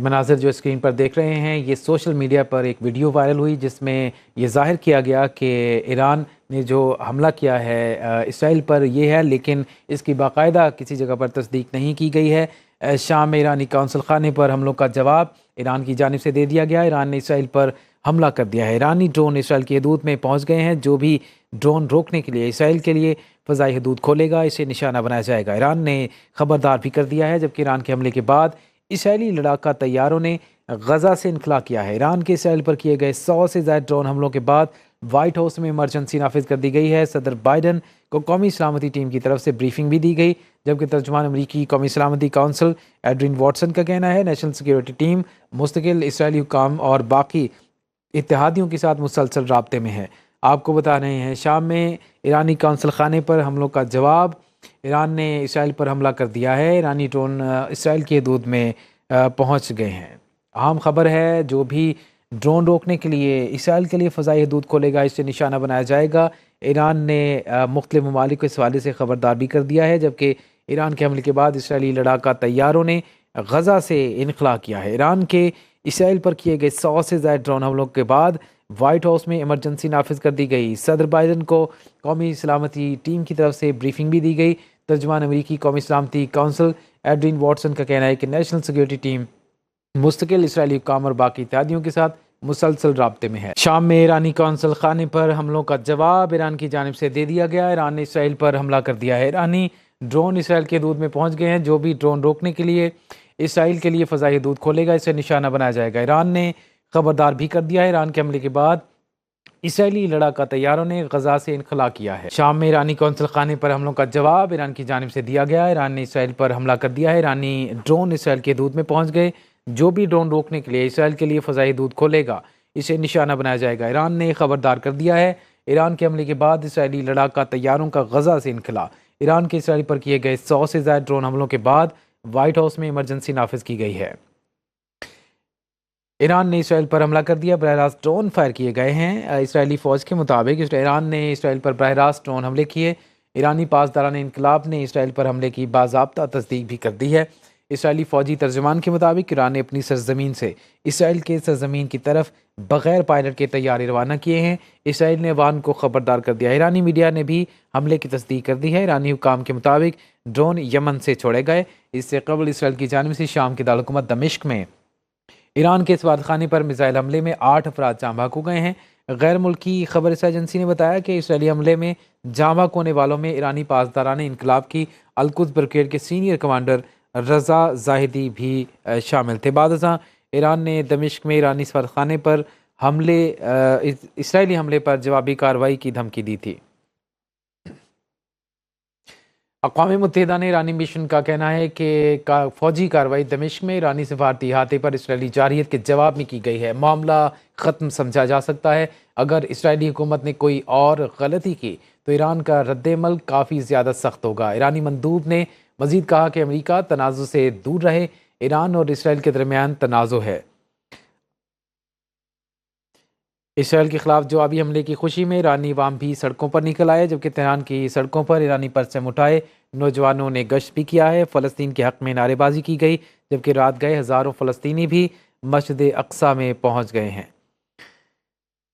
مناظر جو اسکرین پر دیکھ رہے ہیں یہ سوشل میڈیا پر ایک ویڈیو وائرل ہوئی جس میں یہ ظاہر کیا گیا کہ ایران نے جو حملہ کیا ہے اسرائیل پر یہ ہے، لیکن اس کی باقاعدہ کسی جگہ پر تصدیق نہیں کی گئی ہے۔ شام میں ایرانی کونسل خانے پر حملوں کا جواب ایران کی جانب سے دے دیا گیا۔ ایران نے اسرائیل پر حملہ کر دیا ہے۔ ایرانی ڈرون اسرائیل کی حدود میں پہنچ گئے ہیں۔ جو بھی ڈرون روکنے کے لیے اسرائیل کے لیے فضائی حدود کھولے گا اسے نشانہ بنایا جائے گا۔ ایران نے خبردار بھی کر دیا ہے، جبکہ ایران کے حملے کے بعد اسرائیلی لڑاکا طیاروں نے غزہ سے انخلا کیا ہے۔ ایران کے اسرائیل پر کیے گئے 100 سے زائد ڈرون حملوں کے بعد وائٹ ہاؤس میں ایمرجنسی نافذ کر دی گئی ہے۔ صدر بائیڈن کو قومی سلامتی ٹیم کی طرف سے بریفنگ بھی دی گئی، جبکہ ترجمان امریکی قومی سلامتی کونسل ایڈرین واٹسن کا کہنا ہے نیشنل سیکیورٹی ٹیم مستقل اسرائیلی حکام اور باقی اتحادیوں کے ساتھ مسلسل رابطے میں ہے۔ آپ کو بتا رہے ہیں شام میں ایرانی کونسل خانے پر حملوں کا جواب ایران نے اسرائیل پر حملہ کر دیا ہے۔ ایرانی ڈرون اسرائیل کی حدود میں پہنچ گئے ہیں۔ اہم خبر ہے، جو بھی ڈرون روکنے کے لیے اسرائیل کے لیے فضائی حدود کھولے گا اسے نشانہ بنایا جائے گا۔ ایران نے مختلف ممالک کو اس حوالے سے خبردار بھی کر دیا ہے، جبکہ ایران کے حملے کے بعد اسرائیلی لڑاکا طیاروں نے غزہ سے انخلا کیا ہے۔ ایران کے اسرائیل پر کیے گئے 100 سے زائد ڈرون حملوں کے بعد وائٹ ہاؤس میں ایمرجنسی نافذ کر دی گئی۔ صدر بائیڈن کو قومی سلامتی ٹیم کی طرف سے بریفنگ بھی دی گئی۔ ترجمان امریکی قومی سلامتی کونسل ایڈرین واٹسن کا کہنا ہے کہ نیشنل سیکیورٹی ٹیم مستقل اسرائیلی حکام اور باقی اتحادیوں کے ساتھ مسلسل رابطے میں ہے۔ شام میں ایرانی کونسل خانے پر حملوں کا جواب ایران کی جانب سے دے دیا گیا۔ ایران نے اسرائیل پر حملہ کر دیا ہے۔ ایرانی ڈرون اسرائیل کی حدود میں پہنچ گئے ہیں۔ جو بھی ڈرون روکنے کے لیے اسرائیل کے لیے فضائی حدود کھولے گا اسے نشانہ بنایا جائے گا۔ ایران نے خبردار بھی کر دیا ہے۔ ایران کے حملے کے بعد اسرائیلی لڑاکا طیاروں نے غزہ سے انخلا کیا ہے۔ شام میں ایرانی کونسل خانے پر حملوں کا جواب ایران کی جانب سے دیا گیا۔ ایران نے اسرائیل پر حملہ کر دیا ہے۔ ایرانی ڈرون اسرائیل کی حدود میں پہنچ گئے۔ جو بھی ڈرون روکنے کے لیے اسرائیل کے لیے فضائی حدود کھولے گا اسے نشانہ بنایا جائے گا۔ ایران نے خبردار کر دیا ہے۔ ایران کے حملے کے بعد اسرائیلی لڑاکا طیاروں کا غزہ سے انخلا۔ ایران کے اسرائیل پر کیے گئے 100 سے زائد ڈرون حملوں کے بعد وائٹ ہاؤس میں ایمرجنسی نافذ کی گئی ہے۔ ایران نے اسرائیل پر حملہ کر دیا۔ براہ راست ڈرون فائر کیے گئے ہیں۔ اسرائیلی فوج کے مطابق ایران نے اسرائیل پر براہ راست ڈرون حملے کیے۔ ایرانی پاسداران انقلاب نے اسرائیل پر حملے کی باضابطہ تصدیق بھی کر دی ہے۔ اسرائیلی فوجی ترجمان کے مطابق ایران نے اپنی سرزمین سے اسرائیل کے سرزمین کی طرف بغیر پائلٹ کے طیارے روانہ کیے ہیں۔ اسرائیل نے عوام کو خبردار کر دیا۔ ایرانی میڈیا نے بھی حملے کی تصدیق کر دی ہے۔ ایرانی حکام کے مطابق ڈرون یمن سے چھوڑے گئے۔ اس سے قبل اسرائیل کی جانب سے شام کے دارالحکومت دمشق میں ایران کے سفارتخانے پر میزائل حملے میں 8 افراد جاں بحق ہو گئے ہیں۔ غیر ملکی خبر رساں ایجنسی نے بتایا کہ اسرائیلی حملے میں جاں بحق ہونے والوں میں ایرانی پاسداران انقلاب کی القدس بریگیڈ کے سینئر کمانڈر رضا زاہدی بھی شامل تھے۔ بعد ازاں ایران نے دمشق میں ایرانی سفارتخانے پر اسرائیلی حملے پر جوابی کارروائی کی دھمکی دی تھی۔ اقوام متحدہ نے ایرانی مشن کا کہنا ہے کہ فوجی کارروائی دمشق میں ایرانی سفارتی احاطے پر اسرائیلی جارحیت کے جواب میں کی گئی ہے۔ معاملہ ختم سمجھا جا سکتا ہے۔ اگر اسرائیلی حکومت نے کوئی اور غلطی کی تو ایران کا رد عمل کافی زیادہ سخت ہوگا۔ ایرانی مندوب نے مزید کہا کہ امریکہ تنازع سے دور رہے۔ ایران اور اسرائیل کے درمیان تنازع ہے۔ اسرائیل کے خلاف جوابی حملے کی خوشی میں ایرانی عوام بھی سڑکوں پر نکل آئے، جبکہ تہران کی سڑکوں پر ایرانی پرچم اٹھائے نوجوانوں نے گشت بھی کیا ہے۔ فلسطین کے حق میں نعرے بازی کی گئی، جبکہ رات گئے ہزاروں فلسطینی بھی مسجد اقصیٰ میں پہنچ گئے ہیں۔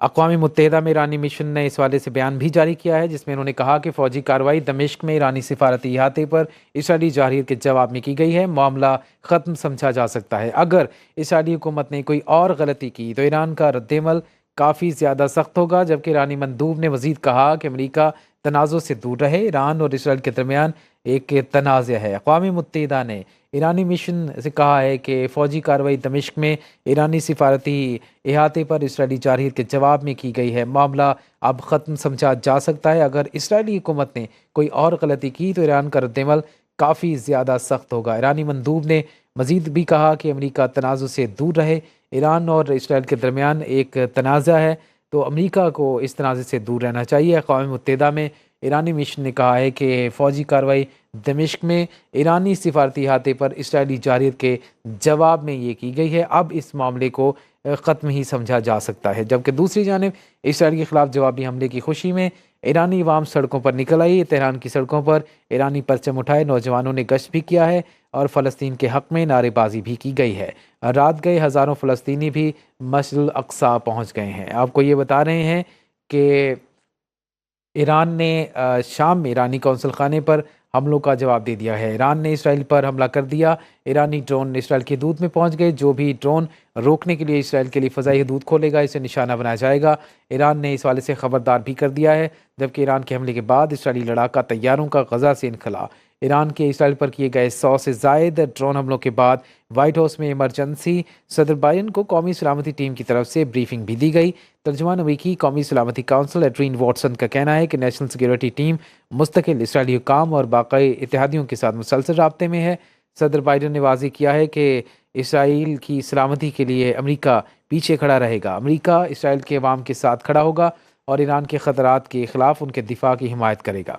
اقوام متحدہ میں ایرانی مشن نے اس حوالے سے بیان بھی جاری کیا ہے، جس میں انہوں نے کہا کہ فوجی کارروائی دمشق میں ایرانی سفارتی احاطے پر اسرائیلی جارحیت کے جواب میں کی گئی ہے۔ معاملہ ختم سمجھا جا سکتا ہے۔ اگر اسرائیلی حکومت نے کوئی اور غلطی کی تو ایران کا رد عمل کافی زیادہ سخت ہوگا، جبکہ ایرانی مندوب نے مزید کہا کہ امریکہ تنازع سے دور رہے۔ ایران اور اسرائیل کے درمیان ایک تنازع ہے۔ اقوام متحدہ نے ایرانی مشن سے کہا ہے کہ فوجی کارروائی دمشق میں ایرانی سفارتی احاطے پر اسرائیلی جارحیت کے جواب میں کی گئی ہے۔ معاملہ اب ختم سمجھا جا سکتا ہے۔ اگر اسرائیلی حکومت نے کوئی اور غلطی کی تو ایران کا رد عمل کافی زیادہ سخت ہوگا۔ ایرانی مندوب نے مزید بھی کہا کہ امریکہ تنازع سے دور رہے۔ ایران اور اسرائیل کے درمیان ایک تنازع ہے، تو امریکہ کو اس تنازع سے دور رہنا چاہیے۔ اقوام متحدہ میں ایرانی مشن نے کہا ہے کہ فوجی کارروائی دمشق میں ایرانی سفارتی احاطے پر اسرائیلی جارحیت کے جواب میں یہ کی گئی ہے۔ اب اس معاملے کو ختم ہی سمجھا جا سکتا ہے، جبکہ دوسری جانب اسرائیل کے خلاف جوابی حملے کی خوشی میں ایرانی عوام سڑکوں پر نکل آئی. تہران کی سڑکوں پر ایرانی پرچم اٹھائے نوجوانوں نے گشت بھی کیا ہے اور فلسطین کے حق میں نعرے بازی بھی کی گئی ہے. رات گئے ہزاروں فلسطینی بھی مسجد الاقصی پہنچ گئے ہیں. آپ کو یہ بتا رہے ہیں کہ ایران نے شام میں ایرانی قونصل خانے پر حملوں کا جواب دے دیا ہے. ایران نے اسرائیل پر حملہ کر دیا. ایرانی ڈرون اسرائیل کی حدود میں پہنچ گئے. جو بھی ڈرون روکنے کے لیے اسرائیل کے لیے فضائی حدود کھولے گا اسے نشانہ بنایا جائے گا. ایران نے اس حوالے سے خبردار بھی کر دیا ہے. جبکہ ایران کے حملے کے بعد اسرائیلی لڑاکا طیاروں کا غزہ سے انخلا. ایران کے اسرائیل پر کیے گئے 100 سے زائد ڈرون حملوں کے بعد وائٹ ہاؤس میں ایمرجنسی صدر بائیڈن کو قومی سلامتی ٹیم کی طرف سے بریفنگ بھی دی گئی. ترجمان امریکی قومی سلامتی کونسل ایڈرین واٹسن کا کہنا ہے کہ نیشنل سیکیورٹی ٹیم مستقل اسرائیلی حکام اور باقی اتحادیوں کے ساتھ مسلسل رابطے میں ہے. صدر بائیڈن نے واضح کیا ہے کہ اسرائیل کی سلامتی کے لیے امریکہ پیچھے کھڑا رہے گا. امریکہ اسرائیل کے عوام کے ساتھ کھڑا ہوگا اور ایران کے خطرات کے خلاف ان کے دفاع کی حمایت کرے گا.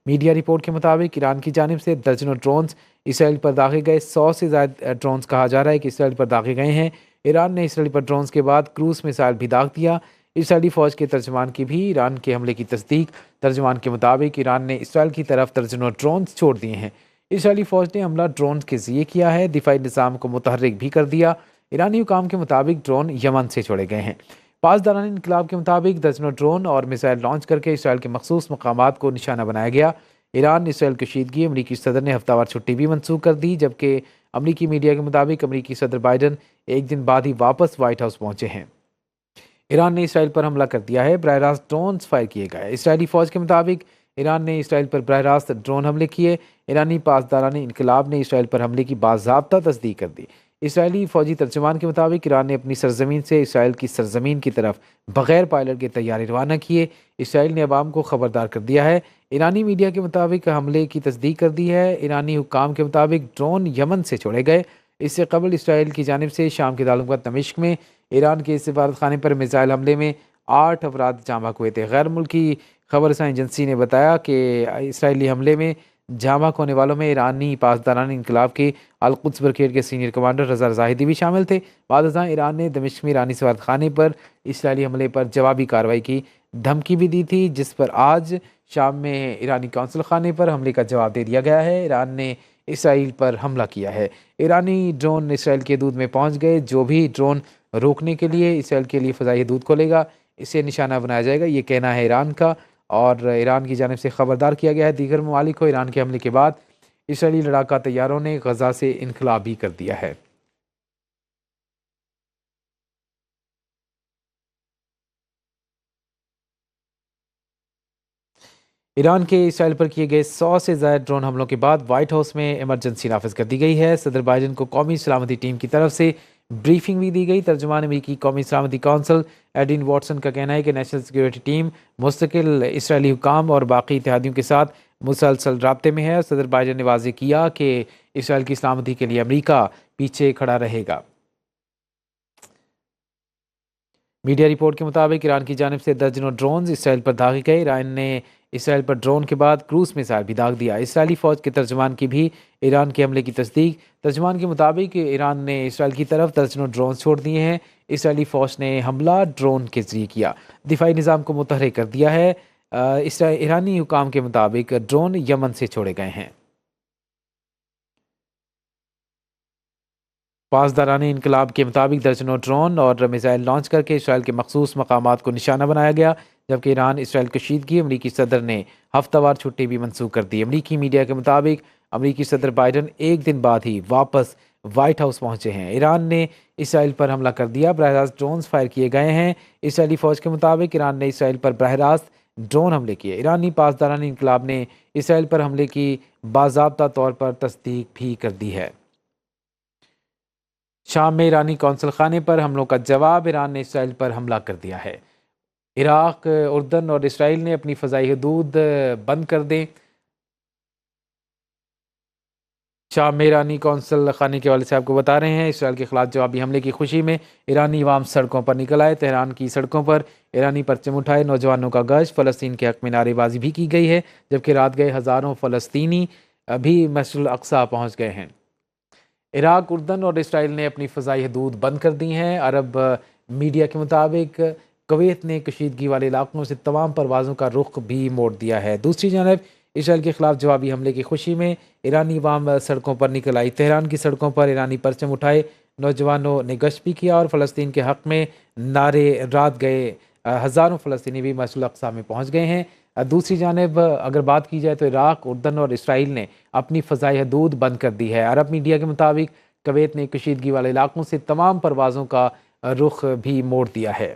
میڈیا رپورٹ کے مطابق ایران کی جانب سے درجنوں ڈرونز اسرائیل پر داغے گئے. 100 سے زائد ڈرونز کہا جا رہا ہے کہ اسرائیل پر داغے گئے ہیں. ایران نے اسرائیل پر ڈرونز کے بعد کروز میزائل بھی داغ دیا. اسرائیلی فوج کے ترجمان کی بھی ایران کے حملے کی تصدیق. ترجمان کے مطابق ایران نے اسرائیل کی طرف درجنوں ڈرونز چھوڑ دیے ہیں. اسرائیلی فوج نے حملہ ڈرونز کے ذریعے کیا ہے. دفاعی نظام کو متحرک بھی کر دیا. ایرانی حکام کے مطابق ڈرون یمن سے چھوڑے گئے ہیں. پاسداران انقلاب کے مطابق درجنوں ڈرون اور میزائل لانچ کر کے اسرائیل کے مخصوص مقامات کو نشانہ بنایا گیا. ایران اسرائیل کشیدگی امریکی صدر نے ہفتہ وار چھٹی بھی منسوخ کر دی. جبکہ امریکی میڈیا کے مطابق امریکی صدر بائیڈن ایک دن بعد ہی واپس وائٹ ہاؤس پہنچے ہیں. ایران نے اسرائیل پر حملہ کر دیا ہے. براہ راست ڈرونز فائر کیے گئے. اسرائیلی فوج کے مطابق ایران نے اسرائیل پر براہ راست ڈرون حملے کیے. ایرانی پاسداران انقلاب نے اسرائیل پر حملے کی باضابطہ تصدیق کر دی. اسرائیلی فوجی ترجمان کے مطابق ایران نے اپنی سرزمین سے اسرائیل کی سرزمین کی طرف بغیر پائلٹ کے طیارے روانہ کیے. اسرائیل نے عوام کو خبردار کر دیا ہے. ایرانی میڈیا کے مطابق حملے کی تصدیق کر دی ہے. ایرانی حکام کے مطابق ڈرون یمن سے چھوڑے گئے. اس سے قبل اسرائیل کی جانب سے شام کے دارالحکومت دمشق میں ایران کے سفارت خانے پر میزائل حملے میں 8 افراد جاں بحق ہوئے تھے. غیر ملکی خبر رساں ایجنسی نے بتایا کہ اسرائیلی حملے میں جاں بحق ہونے والوں میں ایرانی پاسداران انقلاب کے القدس بریگیڈ کے سینئر کمانڈر رضا زاہدی بھی شامل تھے. بعد ازاں ایران نے دمشق میں ایرانی سفارت خانے پر اسرائیلی حملے پر جوابی کارروائی کی دھمکی بھی دی تھی، جس پر آج شام میں ایرانی قونصل خانے پر حملے کا جواب دے دیا گیا ہے. ایران نے اسرائیل پر حملہ کیا ہے. ایرانی ڈرون اسرائیل کی حدود میں پہنچ گئے. جو بھی ڈرون روکنے کے لیے اسرائیل کے لیے فضائی حدود کھولے گا اسے نشانہ بنایا جائے گا، یہ کہنا ہے ایران کا. اور ایران کی جانب سے خبردار کیا گیا ہے دیگر ممالک کو. ایران کے حملے کے بعد اسرائیلی لڑاکا طیاروں نے غزہ سے انخلا بھی کر دیا ہے. ایران کے اسرائیل پر کیے گئے 100 سے زائد ڈرون حملوں کے بعد وائٹ ہاؤس میں ایمرجنسی نافذ کر دی گئی ہے. صدر بائیڈن کو قومی سلامتی ٹیم کی طرف سے بریفنگ بھی دی گئی. ترجمان امریکی قومی سلامتی کونسل ایڈرین واٹسن کا کہنا ہے کہ نیشنل سیکیورٹی ٹیم مستقل اسرائیلی حکام اور باقی اتحادیوں کے ساتھ مسلسل رابطے میں ہے. صدر بائیڈن نے واضح کیا کہ اسرائیل کی سلامتی کے لیے امریکہ پیچھے کھڑا رہے گا. میڈیا رپورٹ کے مطابق ایران کی جانب سے درجنوں ڈرونز اسرائیل پر داغے گئے. ایران نے اسرائیل پر ڈرون کے بعد کروز میزائل بھی داغ دیا. اسرائیلی فوج کے ترجمان کی بھی ایران کے حملے کی تصدیق. ترجمان کے مطابق ایران نے اسرائیل کی طرف درجنوں ڈرون چھوڑ دیے ہیں. اسرائیلی فوج نے حملہ ڈرون کے ذریعے کیا. دفاعی نظام کو متحرک کر دیا ہے. ایرانی حکام کے مطابق ڈرون یمن سے چھوڑے گئے ہیں. پاسداران انقلاب کے مطابق درجنوں ڈرون اور میزائل لانچ کر کے اسرائیل کے مخصوص مقامات کو نشانہ بنایا گیا. جبکہ ایران اسرائیل کشیدگی امریکی صدر نے ہفتہ وار چھٹی بھی منسوخ کر دی. امریکی میڈیا کے مطابق امریکی صدر بائیڈن ایک دن بعد ہی واپس وائٹ ہاؤس پہنچے ہیں. ایران نے اسرائیل پر حملہ کر دیا. براہ راست ڈرونز فائر کیے گئے ہیں. اسرائیلی فوج کے مطابق ایران نے اسرائیل پر براہ راست ڈرون حملے کیے. ایرانی پاسداران انقلاب نے اسرائیل پر حملے کی باضابطہ طور پر تصدیق بھی کر دی ہے. شام میں ایرانی قونصل خانے پر حملوں کا جواب ایران نے اسرائیل پر حملہ کر دیا ہے. عراق، اردن اور اسرائیل نے اپنی فضائی حدود بند کر دیں. شام میں ایرانی قونصل خانے کے والے صاحب کو بتا رہے ہیں اسرائیل کے خلاف جوابی حملے کی خوشی میں ایرانی عوام سڑکوں پر نکل آئے. تہران کی سڑکوں پر ایرانی پرچم اٹھائے نوجوانوں کا گشت. فلسطین کے حق میں نعرے بازی بھی کی گئی ہے. جبکہ رات گئے ہزاروں فلسطینی ابھی مسجد الاقصی پہنچ گئے ہیں. عراق، اردن اور اسرائیل نے اپنی فضائی حدود بند کر دی ہیں. عرب میڈیا کے مطابق کویت نے کشیدگی والے علاقوں سے تمام پروازوں کا رخ بھی موڑ دیا ہے۔ دوسری جانب اسرائیل کے خلاف جوابی حملے کی خوشی میں ایرانی عوام سڑکوں پر نکل آئی۔ تہران کی سڑکوں پر ایرانی پرچم اٹھائے، نوجوانوں نے گشت بھی کیا اور فلسطین کے حق میں نعرے رات گئے۔ ہزاروں فلسطینی بھی مسجد الاقصی میں پہنچ گئے ہیں۔ دوسری جانب اگر بات کی جائے تو عراق، اردن اور اسرائیل نے اپنی فضائی حدود بند کر دی ہے۔ عرب میڈیا کے مطابق کویت نے کشیدگی والے علاقوں سے تمام پروازوں کا رخ بھی موڑ دیا ہے۔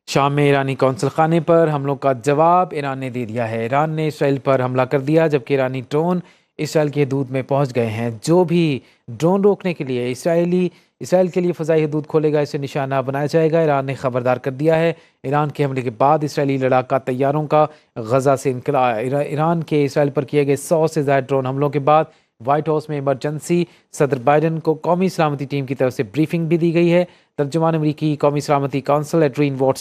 شام میں ایرانی قونصل خانے پر حملوں کا جواب ایران نے دے دیا ہے۔ ایران نے اسرائیل پر حملہ کر دیا جبکہ ایرانی ڈرون اسرائیل کی حدود میں پہنچ گئے ہیں۔ جو بھی ڈرون روکنے کے لیے اسرائیل کے لیے فضائی حدود کھولے گا اسے نشانہ بنایا جائے گا، ایران نے خبردار کر دیا ہے۔ ایران کے حملے کے بعد اسرائیلی لڑاکا طیاروں کا غزہ سے انخلا۔ ایران کے اسرائیل پر کیے گئے 100 سے زائد ڈرون حملوں کے بعد وائٹ ہاؤس میں ایمرجنسی صدر بائیڈن کو قومی سلامتی ٹیم کی طرف سے بریفنگ بھی دی گئی ہے۔ ترجمان امریکی قومی سلامتی کونسل ایڈرین واٹسن